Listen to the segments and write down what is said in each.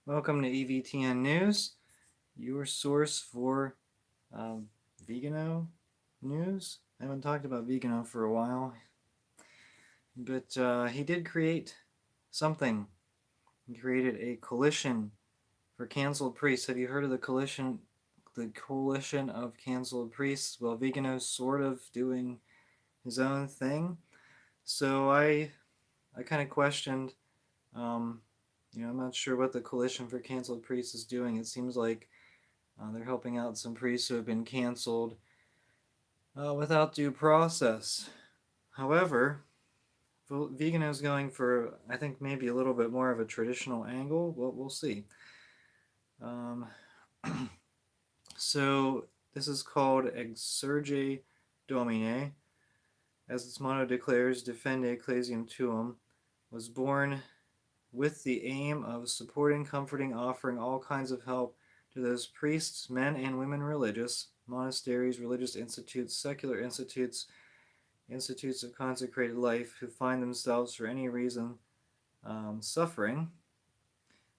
Welcome to EVTN News, your source for um, Vigano news. I haven't talked about Vigano for a while, but he did create something. He created a coalition for canceled priests. Have you heard of the coalition? The coalition of canceled priests. Well, Vigano's sort of doing his own thing. So I kind of questioned. Um, I'm not sure what the coalition for canceled priests is doing. It seems like they're helping out some priests who have been canceled without due process. However, Vigano is going for, I think, maybe a little bit more of a traditional angle. Well, we'll see. Um, so, this is called Exsurge Domine. As its motto declares, Defende Ecclesiam Tuum, was born with the aim of supporting, comforting, offering all kinds of help to those priests, men and women religious, monasteries, religious institutes, secular institutes, institutes of consecrated life who find themselves for any reason suffering,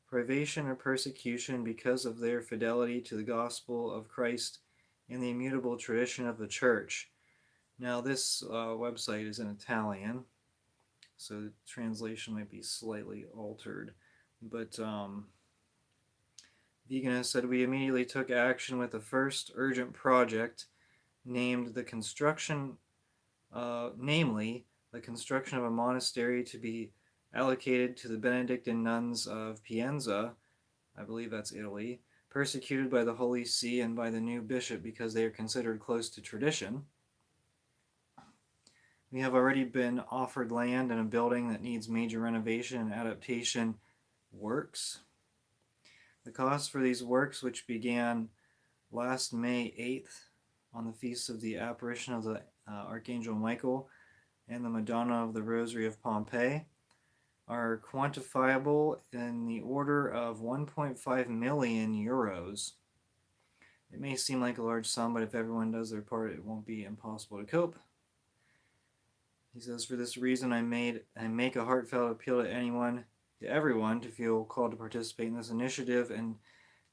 privation, or persecution because of their fidelity to the gospel of Christ and the immutable tradition of the church. Now, this website is in Italian, so the translation might be slightly altered. But Vigano said we immediately took action with the first urgent project named the construction, namely the construction of a monastery to be allocated to the Benedictine nuns of Pienza, I believe that's Italy, persecuted by the Holy See and by the new bishop because they are considered close to tradition. We have already been offered land and a building that needs major renovation and adaptation works. The cost for these works, which began last May 8th on the feast of the apparition of the Archangel Michael and the Madonna of the Rosary of Pompeii, are quantifiable in the order of 1.5 million euros. It may seem like a large sum, but if everyone does their part, it won't be impossible to cope. He says, for this reason, I make a heartfelt appeal to everyone, to feel called to participate in this initiative and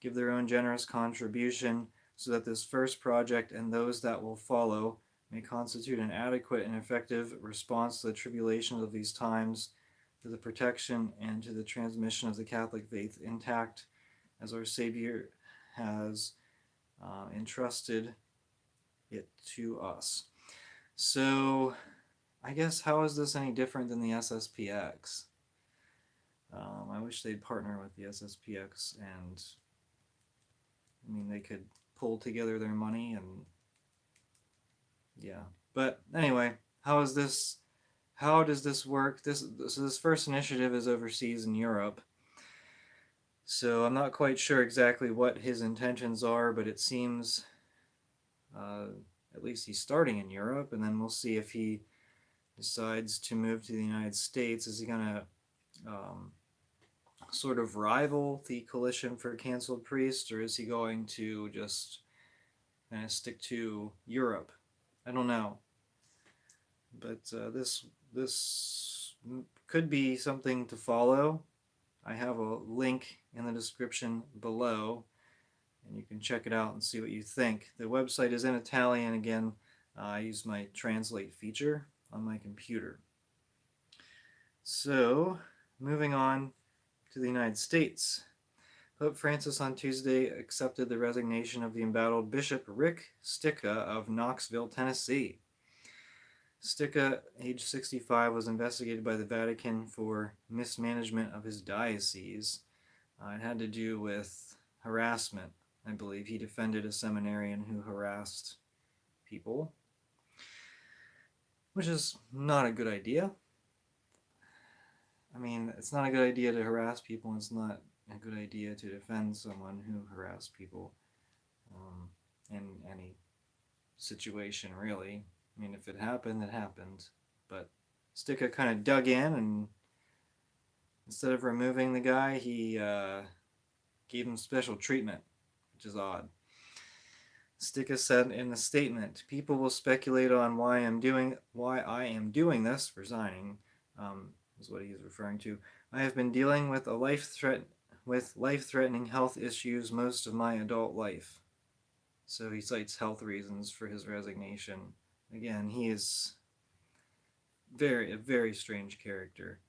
give their own generous contribution so that this first project and those that will follow may constitute an adequate and effective response to the tribulations of these times, to the protection and to the transmission of the Catholic faith intact as our Savior has entrusted it to us. So, I guess how is this any different than the SSPX? I wish they'd partner with the SSPX and, I mean, they could pull together their money and, yeah. But anyway, how is this? How does this work? This first initiative is overseas in Europe, so I'm not quite sure exactly what his intentions are, but it seems uh, at least he's starting in Europe, and then we'll see if he decides to move to the United States. Is he gonna sort of rival the coalition for canceled priests, or is he going to just kind of stick to Europe? I don't know, but this could be something to follow. I have a link in the description below, and you can check it out and see what you think. The website is in Italian again. I use my translate feature on my computer. So, moving on to the United States. Pope Francis on Tuesday accepted the resignation of the embattled Bishop Rick Sticca of Knoxville, Tennessee. Sticca, age 65, was investigated by the Vatican for mismanagement of his diocese. It had to do with harassment. I believe he defended a seminarian who harassed people, which is not a good idea. I mean, it's not a good idea to harass people, and it's not a good idea to defend someone who harassed people in any situation, really. I mean, if it happened, it happened. But Sticka kind of dug in, and instead of removing the guy, he gave him special treatment, which is odd. Sticka said in a statement, "People will speculate on why I am doing this, resigning, is what he's referring to. I have been dealing with with life-threatening health issues most of my adult life. So he cites health reasons for his resignation. Again, he is a very strange character.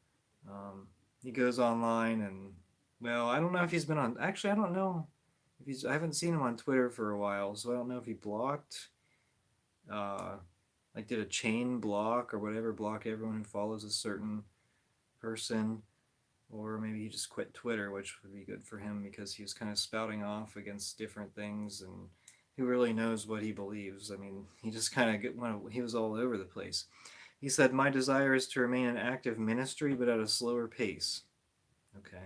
He goes online and, well, I don't know if he's been on. Actually, I don't know if he's. I haven't seen him on Twitter for a while, so I don't know if he blocked, uh, like did a chain block or whatever, block everyone who follows a certain person, or maybe he just quit Twitter, which would be good for him because he was kind of spouting off against different things, and who really knows what he believes? I mean, he just kind of he was all over the place. He said, "My desire is to remain an active ministry, but at a slower pace." Okay.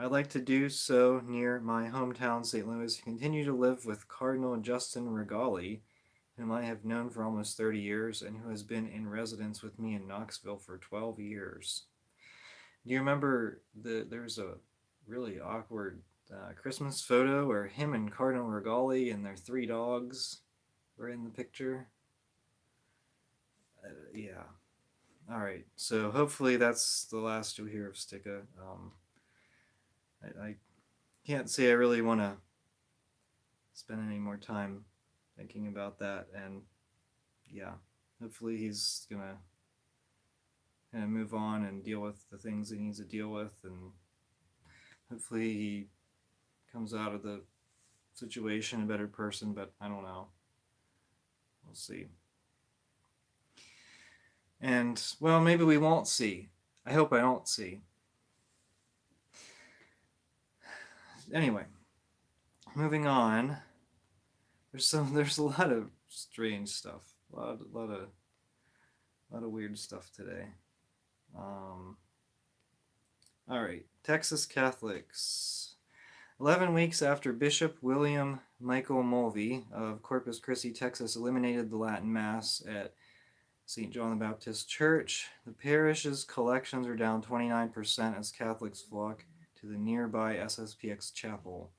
I'd like to do so near my hometown, St. Louis, and continue to live with Cardinal Justin Regali, whom I have known for almost 30 years and who has been in residence with me in Knoxville for 12 years. Do you remember there's a really awkward Christmas photo where him and Cardinal Regali and their 3 dogs were in the picture? Yeah. All right. So hopefully that's the last you'll hear of Sticka. I can't say I really want to spend any more time thinking about that. And yeah, hopefully he's going to kind of move on and deal with the things he needs to deal with. And hopefully he comes out of the situation a better person, but I don't know. We'll see. And, well, maybe we won't see. I hope I don't see. Anyway, moving on. There's a lot of strange stuff. A lot of weird stuff today. All right, Texas Catholics. 11 weeks after Bishop William Michael Mulvey of Corpus Christi, Texas, eliminated the Latin Mass at St. John the Baptist Church, the parish's collections are down 29% as Catholics flock to the nearby SSPX chapel.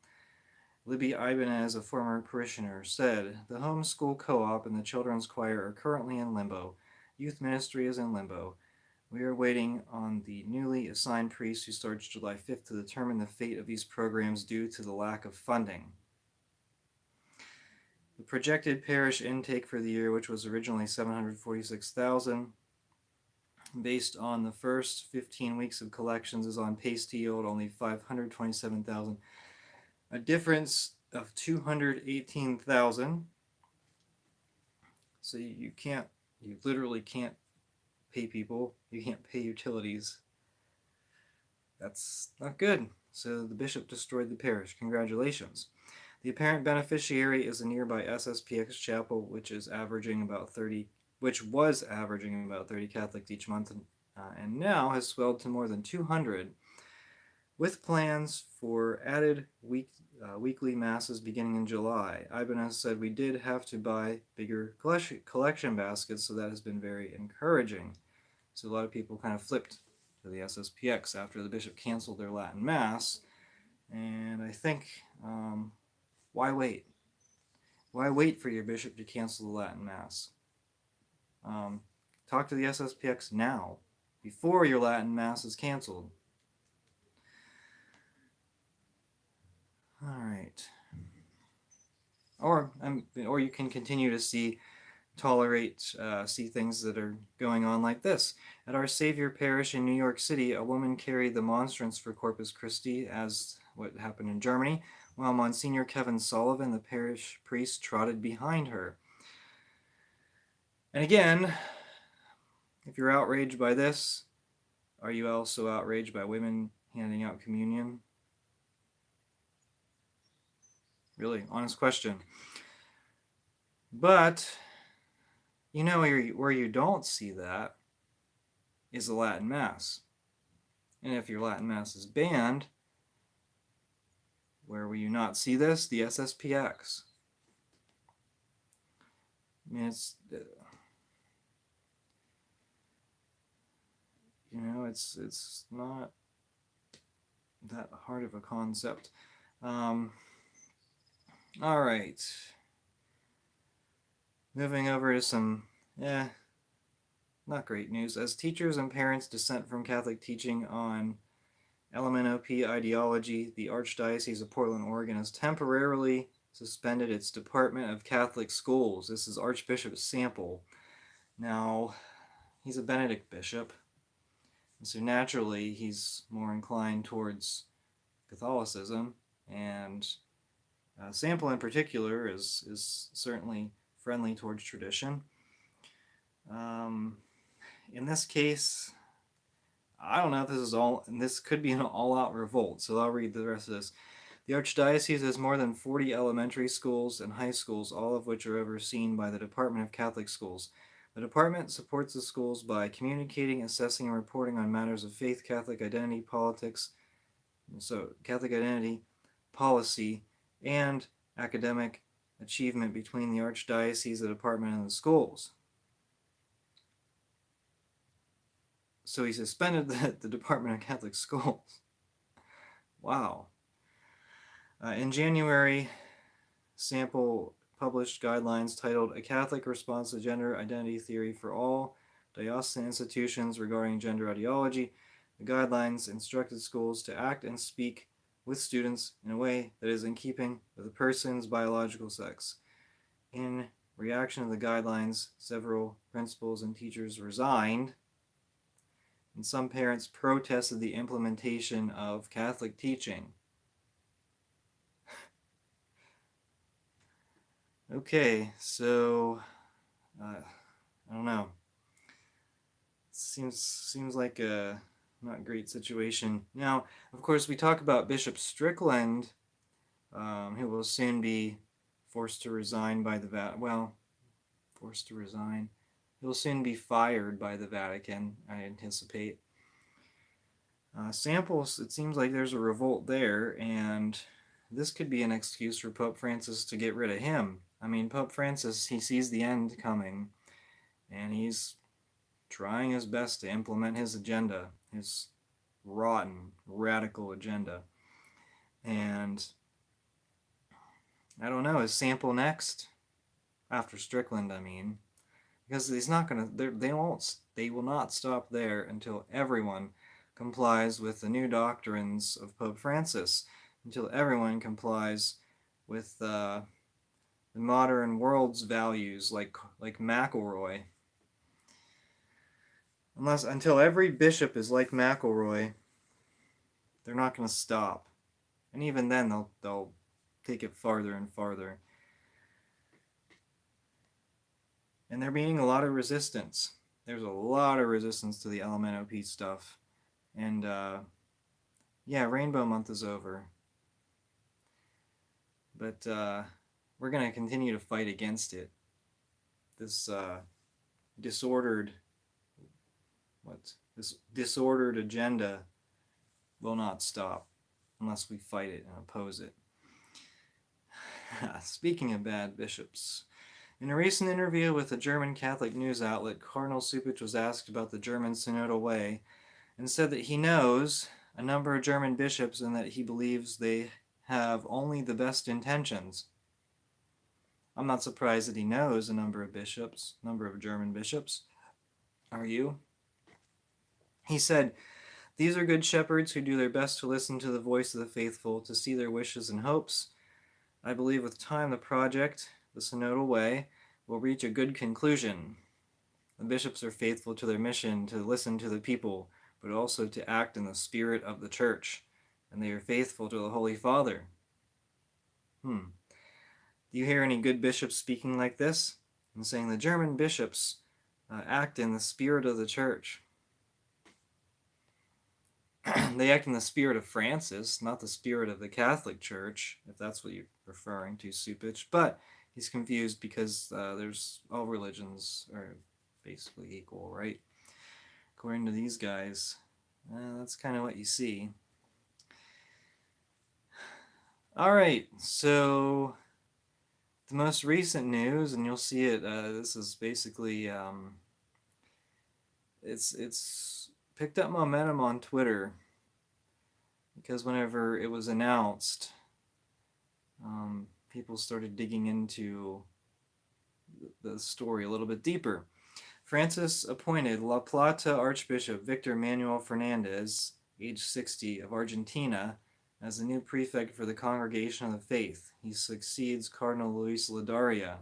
Libby Ibanez, a former parishioner, said, "The homeschool co-op and the children's choir are currently in limbo. Youth ministry is in limbo. We are waiting on the newly assigned priest who starts July 5th to determine the fate of these programs due to the lack of funding." The projected parish intake for the year, which was originally 746,000, based on the first 15 weeks of collections, is on pace to yield only 527,000, a difference of 218,000. So you literally can't pay people. You can't pay utilities. That's not good. So the bishop destroyed the parish. Congratulations. The apparent beneficiary is a nearby SSPX chapel, which was averaging about 30 Catholics each month, and now has swelled to more than 200, with plans for added weekly masses beginning in July. Ibanez said, "We did have to buy bigger collection baskets, so that has been very encouraging." So a lot of people kind of flipped to the SSPX after the bishop canceled their Latin Mass, and I think, why wait? Why wait for your bishop to cancel the Latin Mass? Talk to the SSPX now, before your Latin Mass is canceled. All right. Or you can continue to see things that are going on like this. At Our Savior Parish in New York City, a woman carried the monstrance for Corpus Christi, as what happened in Germany, while Monsignor Kevin Sullivan, the parish priest, trotted behind her. And again, if you're outraged by this, are you also outraged by women handing out communion? Really, honest question. But, where you don't see that is the Latin Mass. And if your Latin Mass is banned, where will you not see this? The SSPX. I mean, it's not that hard of a concept. All right. Moving over to some, not great news. As teachers and parents dissent from Catholic teaching on LMNOP ideology, the Archdiocese of Portland, Oregon has temporarily suspended its Department of Catholic Schools. This is Archbishop Sample. Now, he's a Benedict bishop, and so naturally he's more inclined towards Catholicism, and Sample in particular is certainly friendly towards tradition. In this case, I don't know if this is all, and this could be an all-out revolt, so I'll read the rest of this. The Archdiocese has more than 40 elementary schools and high schools, all of which are overseen by the Department of Catholic Schools. The department supports the schools by communicating, assessing, and reporting on matters of faith, Catholic identity, politics, so Catholic identity, policy, and academic achievement between the Archdiocese, the department, and the schools. So he suspended the Department of Catholic Schools. Wow. In January, Sample published guidelines titled A Catholic Response to Gender Identity Theory for All Diocesan Institutions Regarding Gender Ideology. The guidelines instructed schools to act and speak with students in a way that is in keeping with a person's biological sex. In reaction to the guidelines, several principals and teachers resigned, and some parents protested the implementation of Catholic teaching. Okay, so I don't know. Seems like a not great situation. Now, of course, we talk about Bishop Strickland, who will soon be forced to resign by the Vatican. Well, forced to resign. He'll soon be fired by the Vatican, I anticipate. Samples, it seems like there's a revolt there, and this could be an excuse for Pope Francis to get rid of him. I mean, Pope Francis, he sees the end coming, and he's trying his best to implement his agenda, his rotten, radical agenda. And I don't know, is Sample next? After Strickland, I mean. Because he's not going to, they will not stop there until everyone complies with the new doctrines of Pope Francis, until everyone complies with the modern world's values, like McElroy. Until every bishop is like McElroy, they're not going to stop. And even then, they'll take it farther and farther. And they're meeting a lot of resistance. There's a lot of resistance to the LMNOP stuff. And yeah, Rainbow Month is over. But we're going to continue to fight against it. This disordered agenda will not stop unless we fight it and oppose it. Speaking of bad bishops, in a recent interview with a German Catholic news outlet, Cardinal Cupich was asked about the German synodal way and said that he knows a number of German bishops and that he believes they have only the best intentions. I'm not surprised that he knows a number of German bishops. Are you? He said, "These are good shepherds who do their best to listen to the voice of the faithful, to see their wishes and hopes. I believe with time the project, the synodal way, will reach a good conclusion. The bishops are faithful to their mission to listen to the people, but also to act in the spirit of the church, and they are faithful to the Holy Father." Do you hear any good bishops speaking like this and saying the German bishops act in the spirit of the church? They act in the spirit of Francis, not the spirit of the Catholic Church, if that's what you're referring to, Cupich. But he's confused because there's all religions are basically equal, right? According to these guys, that's kind of what you see. All right, so the most recent news, and you'll see it. This is basically it's picked up momentum on Twitter because whenever it was announced, people started digging into the story a little bit deeper. Francis appointed La Plata Archbishop Victor Manuel Fernandez age 60, of Argentina, as the new prefect for the Congregation of the Faith. He succeeds Cardinal Luis Ladaria.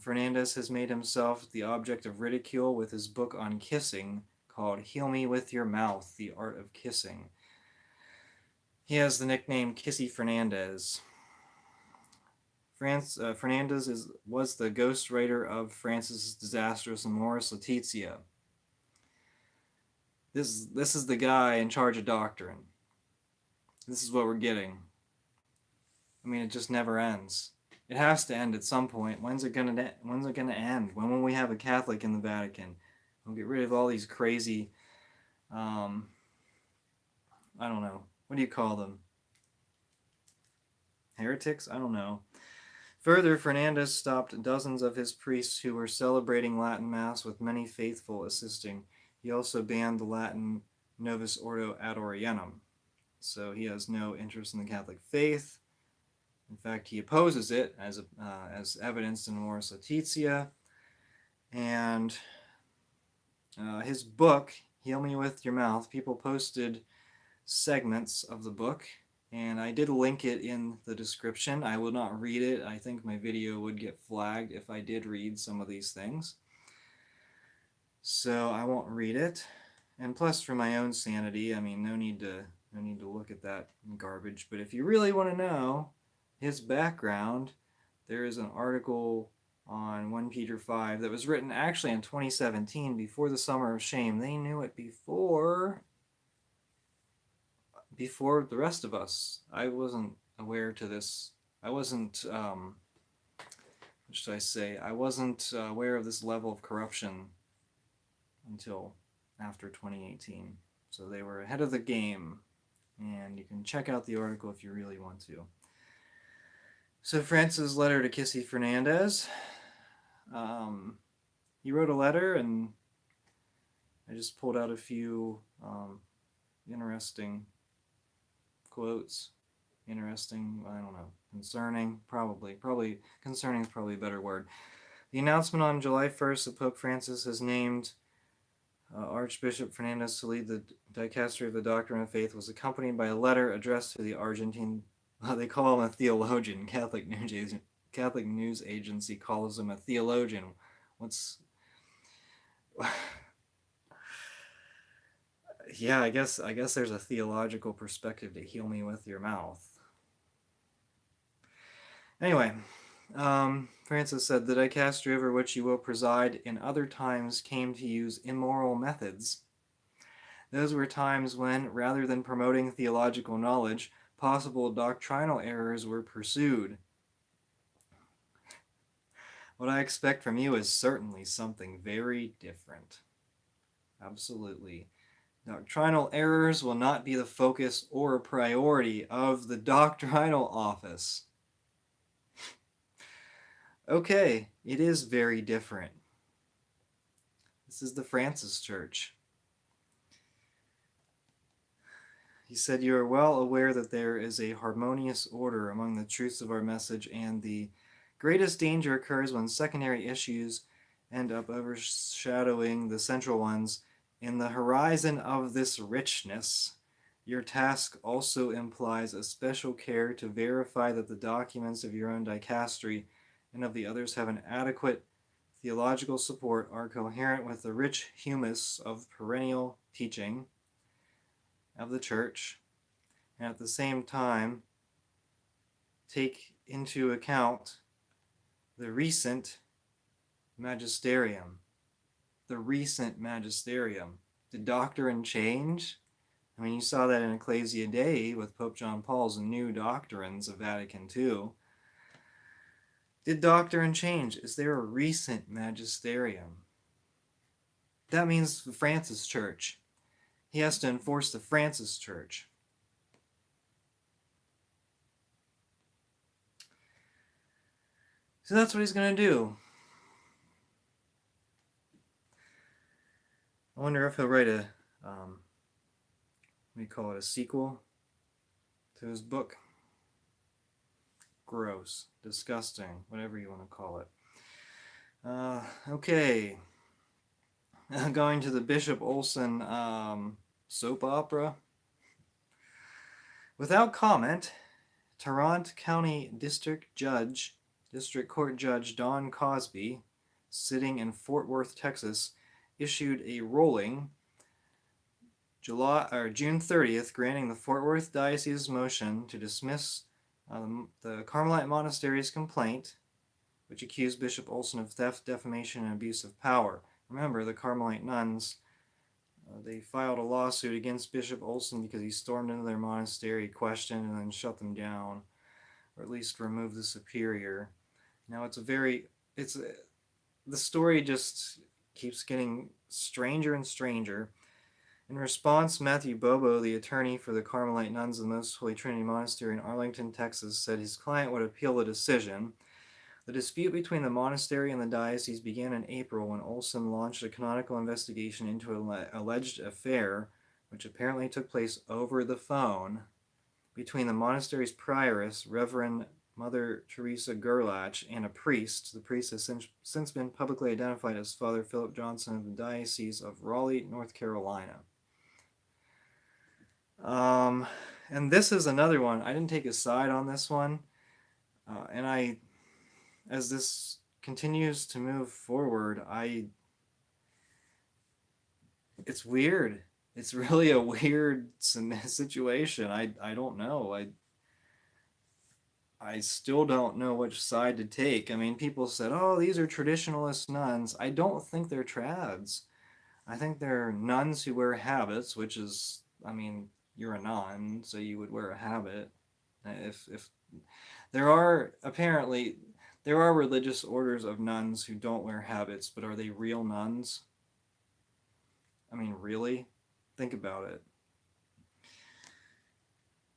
Fernandez has made himself the object of ridicule with his book on kissing called Heal Me With Your Mouth, The Art of Kissing. He has the nickname Kissy Fernandez. Fernandez was the ghostwriter of Francis' disastrous Amoris Laetitia. This is the guy in charge of doctrine. This is what we're getting. I mean, it just never ends. It has to end at some point. When's it gonna end? When will we have a Catholic in the Vatican? We'll get rid of all these crazy, I don't know. What do you call them? Heretics? I don't know. Further, Fernandez stopped dozens of his priests who were celebrating Latin Mass, with many faithful assisting. He also banned the Latin Novus Ordo ad Orientem. So he has no interest in the Catholic faith. In fact, he opposes it, as evidenced in Amoris Laetitia. And his book, Heal Me With Your Mouth, people posted segments of the book, and I did link it in the description. I will not read it. I think my video would get flagged if I did read some of these things. So I won't read it. And plus, for my own sanity, I mean, no need to look at that garbage. But if you really want to know his background, there is an article on 1 Peter 5 that was written actually in 2017, before the Summer of Shame. They knew it before the rest of us. I wasn't aware to this. I wasn't, what should I say? I wasn't aware of this level of corruption until after 2018. So they were ahead of the game. And you can check out the article if you really want to. So Francis' letter to Kissy Fernandez. He wrote a letter, and I just pulled out a few interesting quotes. Interesting, I don't know. Concerning, probably concerning is probably a better word. The announcement on July 1st that Pope Francis has named Archbishop Fernandez to lead the dicastery of the Doctrine of Faith was accompanied by a letter addressed to the Argentine, they call him a theologian. Catholic News Agency calls him a theologian. Yeah, I guess there's a theological perspective to Heal Me With Your Mouth. Anyway, Francis said, the dicastery over which you will preside in other times came to use immoral methods. Those were times when, rather than promoting theological knowledge, possible doctrinal errors were pursued. What I expect from you is certainly something very different. Absolutely. Doctrinal errors will not be the focus or priority of the doctrinal office. Okay, it is very different. This is the Francis Church. He said, you are well aware that there is a harmonious order among the truths of our message, and the greatest danger occurs when secondary issues end up overshadowing the central ones. In the horizon of this richness, your task also implies a special care to verify that the documents of your own dicastery and of the others have an adequate theological support, are coherent with the rich humus of perennial teaching of the Church, and at the same time take into account the recent magisterium. The recent magisterium. Did doctrine change? I mean, you saw that in Ecclesia Dei with Pope John Paul's new doctrines of Vatican II. Did doctrine change? Is there a recent magisterium? That means the Francis Church. He has to enforce the Francis Church. So that's what he's going to do. I wonder if he'll write a, what do you call it, a sequel to his book. Gross, disgusting, whatever you want to call it. Okay. Going to the Bishop Olson soap opera. Without comment, Tarrant County District Court Judge Don Cosby, sitting in Fort Worth, Texas, issued a ruling June 30th, granting the Fort Worth Diocese's motion to dismiss the Carmelite Monastery's complaint, which accused Bishop Olson of theft, defamation, and abuse of power. Remember, the Carmelite nuns, they filed a lawsuit against Bishop Olson because he stormed into their monastery, questioned, and then shut them down, or at least removed the superior. Now the story just keeps getting stranger and stranger. In response, Matthew Bobo, the attorney for the Carmelite nuns of the Most Holy Trinity Monastery in Arlington, Texas, said his client would appeal the decision. The dispute between the monastery and the diocese began in April when Olson launched a canonical investigation into an alleged affair, which apparently took place over the phone, between the monastery's prioress, Reverend Mother Teresa Gerlach, and a priest. The priest has since been publicly identified as Father Philip Johnson of the Diocese of Raleigh, North Carolina. And this is another one. I didn't take a side on this one. As this continues to move forward, it's weird. It's really a weird situation. I don't know. I still don't know which side to take. I mean, people said, oh, these are traditionalist nuns. I don't think they're trads. I think they're nuns who wear habits, which is, I mean, you're a nun, so you would wear a habit. If there are religious orders of nuns who don't wear habits, but are they real nuns? I mean, really? Think about it.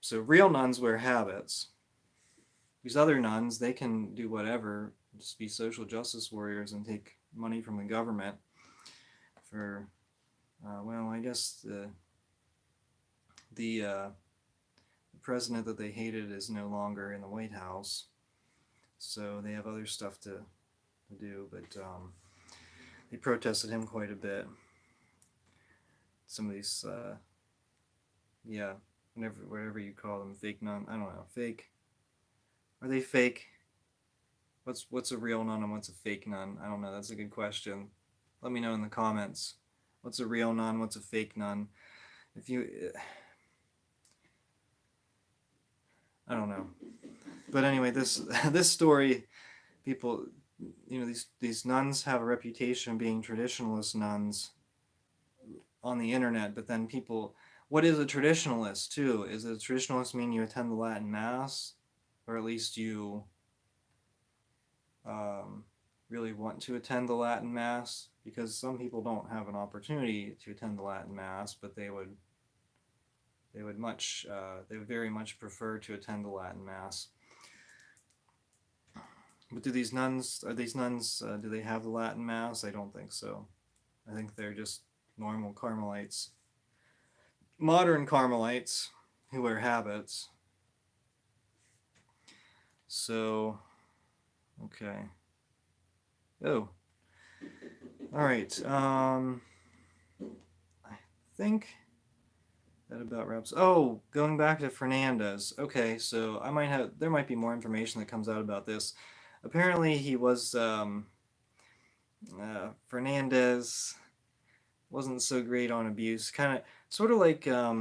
So real nuns wear habits. These other nuns, they can do whatever, just be social justice warriors and take money from the government for, I guess the president that they hated is no longer in the White House, so they have other stuff to do, but they protested him quite a bit. Some of these, whatever you call them, fake nun, I don't know, fake. Are they fake? What's a real nun and what's a fake nun? I don't know, that's a good question. Let me know in the comments. What's a real nun? What's a fake nun? If you... I don't know. But anyway, this story, people, these nuns have a reputation of being traditionalist nuns on the internet, but then people... What is a traditionalist, too? Is a traditionalist mean you attend the Latin Mass? Or at least you really want to attend the Latin Mass? Because some people don't have an opportunity to attend the Latin Mass, but they would very much prefer to attend the Latin Mass. But do these nuns, do they have the Latin Mass? I don't think so. I think they're just normal Carmelites. Modern Carmelites who wear habits. So, okay. Oh. Alright, I think that about wraps. Oh, going back to Fernandez. Okay, so there might be more information that comes out about this. Apparently he was, Fernandez wasn't so great on abuse. Sort of like, I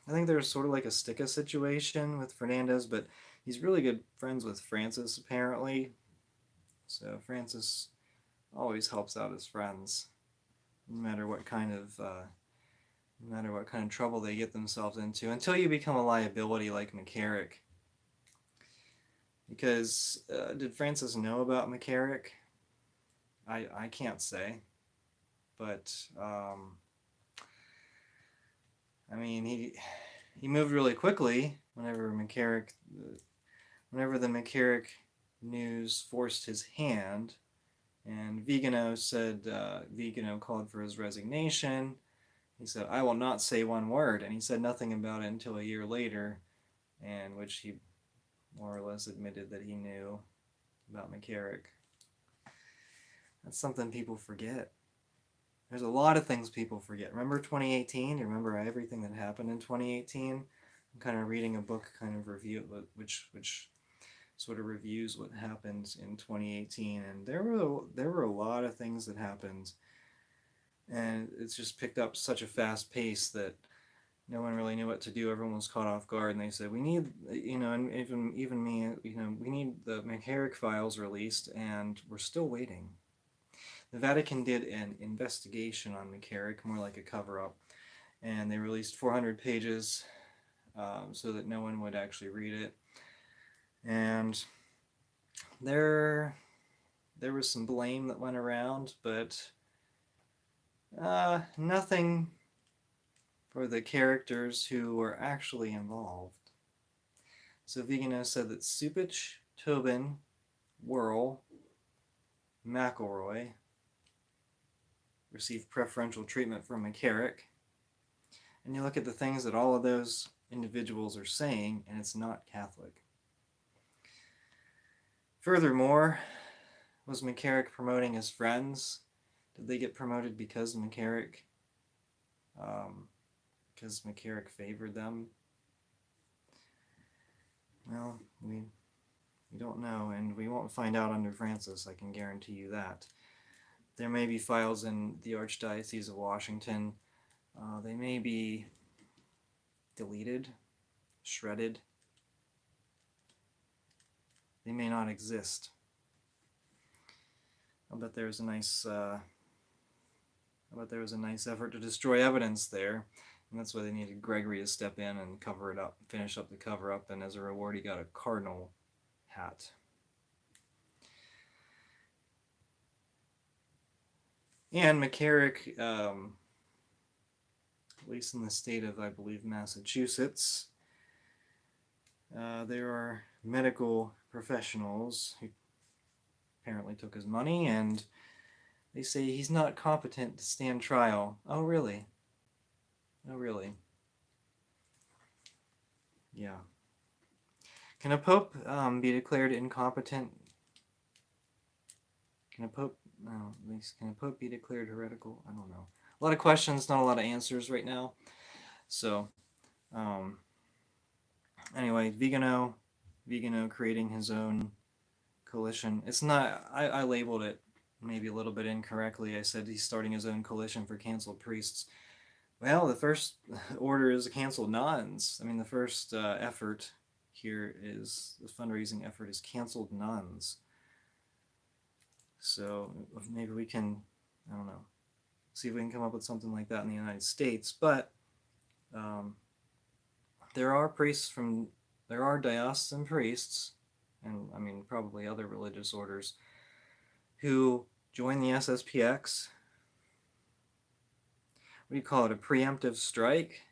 think there's sort of like a Sticka situation with Fernandez, but he's really good friends with Francis, apparently. So Francis always helps out his friends, no matter what kind of trouble they get themselves into, until you become a liability like McCarrick. Because did Francis know about McCarrick? I can't say, but I mean he moved really quickly whenever the McCarrick news forced his hand, and Vigano called for his resignation. He said, "I will not say one word," and he said nothing about it until a year later, and which he more or less admitted that he knew about McCarrick. That's something people forget. There's a lot of things people forget. Remember 2018? You remember everything that happened in 2018? I'm kind of reading a book, kind of review, which sort of reviews what happened in 2018, and there were a lot of things that happened, and it's just picked up such a fast pace that no one really knew what to do. Everyone was caught off guard, and they said, we need, and even me, we need the McCarrick files released, and we're still waiting. The Vatican did an investigation on McCarrick, more like a cover-up, and they released 400 pages so that no one would actually read it. And there was some blame that went around, but nothing for the characters who were actually involved. So Vigano said that Supich, Tobin, Whirl, McElroy received preferential treatment from McCarrick. And you look at the things that all of those individuals are saying, and it's not Catholic. Furthermore, was McCarrick promoting his friends? Did they get promoted because McCarrick favored them? Well, we don't know, and we won't find out under Francis, I can guarantee you that. There may be files in the Archdiocese of Washington. They may be deleted, shredded. They may not exist. I'll bet there was a nice effort to destroy evidence there, and that's why they needed Gregory to step in and cover it up, finish up the cover-up, and as a reward he got a cardinal hat. And McCarrick, at least in the state of, I believe, Massachusetts, there are medical professionals who apparently took his money, and they say he's not competent to stand trial. Oh, really? Oh, really? Yeah. Can a pope be declared incompetent? Can a pope be declared heretical? I don't know. A lot of questions, not a lot of answers right now. So, anyway, Vigano creating his own coalition. It's not, I labeled it maybe a little bit incorrectly. I said he's starting his own coalition for canceled priests. Well, the first order is canceled nuns. I mean, the first effort here is, the fundraising effort is canceled nuns. So maybe we can, I don't know, see if we can come up with something like that in the United States. But there are diocesan priests, and I mean probably other religious orders, who join the SSPX. What do you call it? A preemptive strike?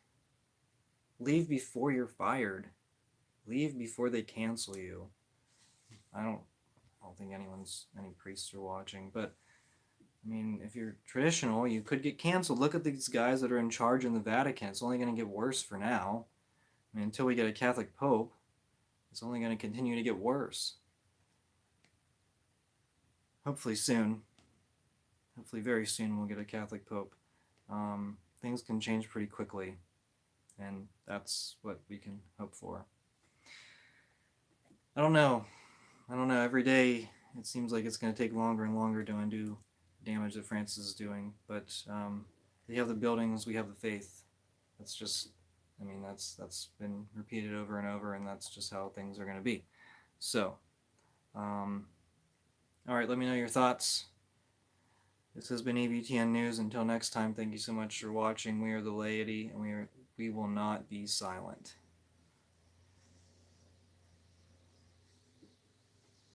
Leave before you're fired. Leave before they cancel you. I don't think any priests are watching, but I mean, if you're traditional, you could get canceled. Look at these guys that are in charge in the Vatican. It's only going to get worse for now. I mean, until we get a Catholic Pope, it's only going to continue to get worse. Hopefully soon. Hopefully very soon we'll get a Catholic Pope. Things can change pretty quickly, and that's what we can hope for. I don't know. Every day it seems like it's going to take longer and longer to undo damage that Francis is doing, but they have the buildings, we have the faith. That's just, I mean, that's been repeated over and over, and that's just how things are going to be. So, all right, let me know your thoughts. This has been EVTN News. Until next time, thank you so much for watching. We are the laity, and we will not be silent.